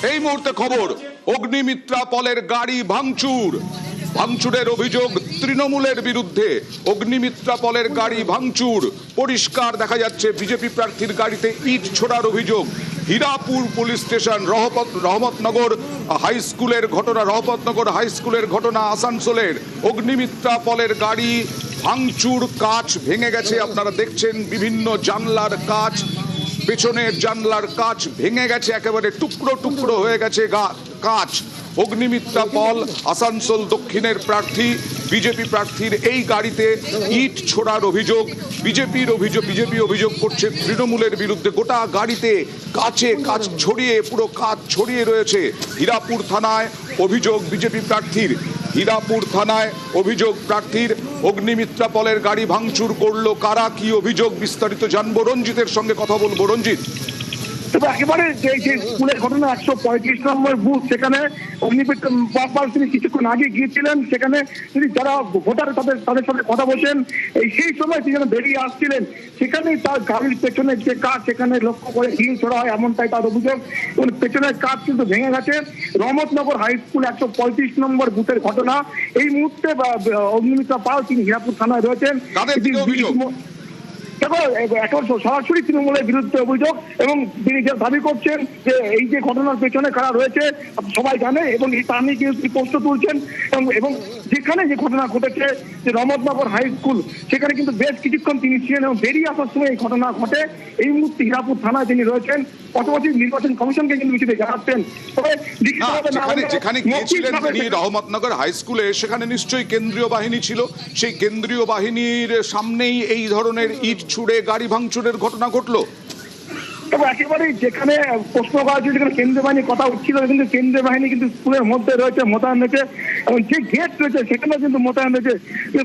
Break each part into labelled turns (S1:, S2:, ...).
S1: এই মুহূর্তে খবর, অগ্নিমিত্রা পলের গাড়ি ভাঙচুরের অভিযোগ তৃণমূলের বিরুদ্ধে। অগ্নিমিত্রা পলের গাড়ি ভাঙচুর, পরিষ্কার দেখা যাচ্ছে বিজেপি প্রার্থীর গাড়িতে ইট ছোড়ার অভিযোগ। হীরাপুর পুলিশ স্টেশন, রহমতনগর হাই স্কুলের ঘটনা আসানসোলের। অগ্নিমিত্রা পলের গাড়ি ভাঙচুর, কাঁচ ভেঙে গেছে, আপনারা দেখছেন বিভিন্ন জানলার কাঁচ, পেছনের জানলার কাঁচ ভেঙে গেছে, একেবারে টুকরো টুকরো হয়ে গেছে কাঁচ। অগ্নিমিত্রা পল আসানসোল দক্ষিণের প্রার্থী, বিজেপি প্রার্থীর এই গাড়িতে ইট ছোড়ার অভিযোগ। বিজেপি অভিযোগ করছে তৃণমূলের বিরুদ্ধে। গোটা গাড়িতে কাঁচ ছড়িয়ে রয়েছে। হীরাপুর থানায় অভিযোগ বিজেপি প্রার্থীর, অগ্নিমিত্রা পলের গাড়ি ভাঙচুর করলো কারা, কি অভিযোগ, বিস্তারিত জানবো। রঞ্জিতের সঙ্গে কথা বলবো। রঞ্জিত,
S2: তবে একেবারে যে স্কুলের ঘটনা 135 নম্বর বুথ, সেখানে অগ্নিমিত্রা তিনি কিছুক্ষণ আগে গিয়েছিলেন। সেখানে তিনি যারা ভোটার তাদের সঙ্গে কথা বলছেন, সেই সময় তিনি যেন বেরিয়ে আসছিলেন, সেখানেই তার গাড়ির পেছনের যে কাজ সেখানে লক্ষ্য করে ঢিল ছোড়া হয়, এমনটাই তার অভিযোগ। এবং পেছনের কাজ কিন্তু ভেঙে গেছে। রহমতনগর হাই স্কুল 135 নম্বর বুথের ঘটনা। এই মুহূর্তে অগ্নিমিত্রা পাল তিনি হীরাপুর থানায় রয়েছেন। দেখো, এখন সরাসরি তৃণমূলের বিরুদ্ধে অভিযোগ, এবং তিনি যে দাবি করছেন যে এই যে ঘটনার পেছনে কারা রয়েছে সবাই জানে, এবং তা নিয়ে কিন্তু প্রশ্ন তুলছেন। এবং যেখানে যে ঘটনা ঘটেছে, যে রহমতনগর হাই স্কুল, সেখানে কিন্তু বেশ কিছুক্ষণ তিনি ছিলেন এবং বেরিয়ে আসার সময় এই ঘটনা ঘটে। এই মুহূর্তে হীরাপুর থানায় তিনি রয়েছেন, পাশাপাশি নির্বাচন কমিশনকে কিন্তু বিষয়টি জানাচ্ছেন। তবে
S1: যেখানে গিয়েছিলেন তিনি রহমতনগর হাই স্কুলে, সেখানে নিশ্চয়ই কেন্দ্রীয় বাহিনী ছিল। সেই কেন্দ্রীয় বাহিনীর সামনেই এই ধরনের ইট ছুড়ে গাড়ি ভাঙচুরের ঘটনা ঘটলো।
S2: তবে একেবারেই যেখানে প্রশ্ন করা হচ্ছে, যেখানে কেন্দ্রীয় বাহিনীর কথা উঠছিল, কিন্তু কেন্দ্রীয় বাহিনী কিন্তু স্কুলের মধ্যে রয়েছে, মোতায়েন রয়েছে, এবং যে গেট রয়েছে সেখানে কিন্তু মোতায়েন রয়েছে।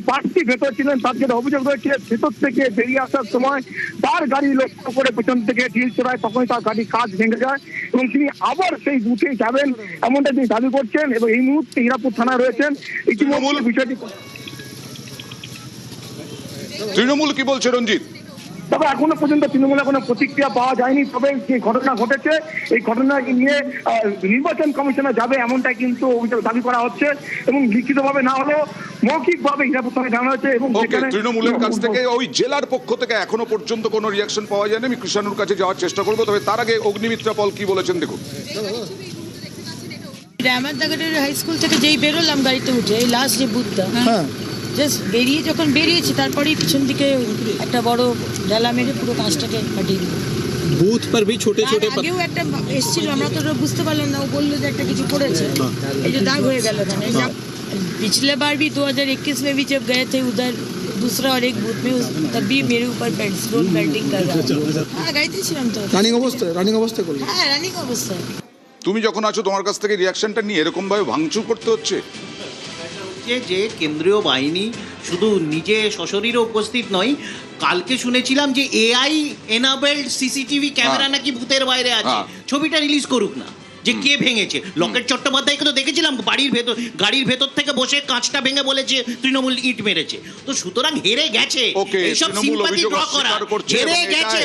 S2: প্রার্থী ভেতর ছিলেন, তার যেটা অভিযোগ রয়েছে, ভেতর থেকে বেরিয়ে আসার সময় তার গাড়ি লক্ষ্য করে পেছন থেকে ঢিল ছোড়ায়, তখনই তার গাড়ি কাঁচ ভেঙে যায় এবং তিনি আবার সেই বুথে যাবেন, এমনটা তিনি দাবি করছেন। এবং এই মুহূর্তে হীরাপুর থানায় রয়েছেন। ইতিমধ্যে বিষয়টি
S1: তৃণমূল কি বলছে রঞ্জিত?
S2: তবে এখনো পর্যন্ত তৃণমূলের কোনো প্রতিক্রিয়া পাওয়া যায়নি। তবে যে ঘটনা ঘটেছে, এই ঘটনা নিয়ে নির্বাচন কমিশনে যাবে, এমনটাই কিন্তু দাবি করা হচ্ছে, এবং লিখিতভাবে না হলেও মৌখিকভাবে হীরাপুর থানায় জানানো হয়েছে। এবং
S1: তৃণমূলের কাছ থেকে, ওই জেলার পক্ষ থেকে এখনো পর্যন্ত কোনো রিয়াকশন পাওয়া যায়নি। আমি কৃষাণুর কাছে যাওয়ার চেষ্টা করবো, তবে তার আগে অগ্নিমিত্রা পল কি বলেছেন দেখুন।
S3: রামাদাগরের হাই স্কুল থেকে যেই বেরোলাম গাড়িতে উঠে, এই লাস্ট যে বুথটা, জাস্ট যখন বেরিয়েছি, তারপরেই পিছন দিকে একটা বড় ডালা মেরে পুরো কাঁচটাকে ফাটিয়ে দিল।
S4: বুথ पर भी छोटे छोटे
S3: আগেও একটা এসেছিল, আমরা তো বুঝতে পারলাম না, ও বললো যে একটা কিছু করেছে, এই যে দাগ হয়ে গেল। पिछले बार भी 2021 में भी जब गए थे उधर दूसरा और एक बूथ में, तब भी मेरे ऊपर पेंसिल बेल्टिंग कर रहा था। हाँ, गाइते ছিলাম তো।
S4: রানিং অবস্থায় করলো।
S3: হ্যাঁ, রানিং অবস্থায়।
S1: তুমি যখন আছো, তোমার কাছ থেকে রিয়াকশনটা নিয়ে এরকম ভাবে ভাঙচুর করতে হচ্ছে।
S5: যে কেন্দ্রীয় বাহিনী শুধু নিজে সশরীরে উপস্থিত নয়, কালকে শুনেছিলাম যে এআই এনাবেলড সিসিটিভি ক্যামেরা নাকি ভূতের বাইরে আছে, ছবিটা রিলিজ করুক না, যে কে ভেঙেছে। লকেট চট্টোপাধ্যায়কে তো দেখেছিলাম গাড়ির ভেতর থেকে বসে কাঁচটা ভেঙে বলেছে তৃণমূল ইট মেরেছে। তো সুতরাং হেরে গেছে, এইসব সিম্পাথি ড্র করা, হেরে গেছে।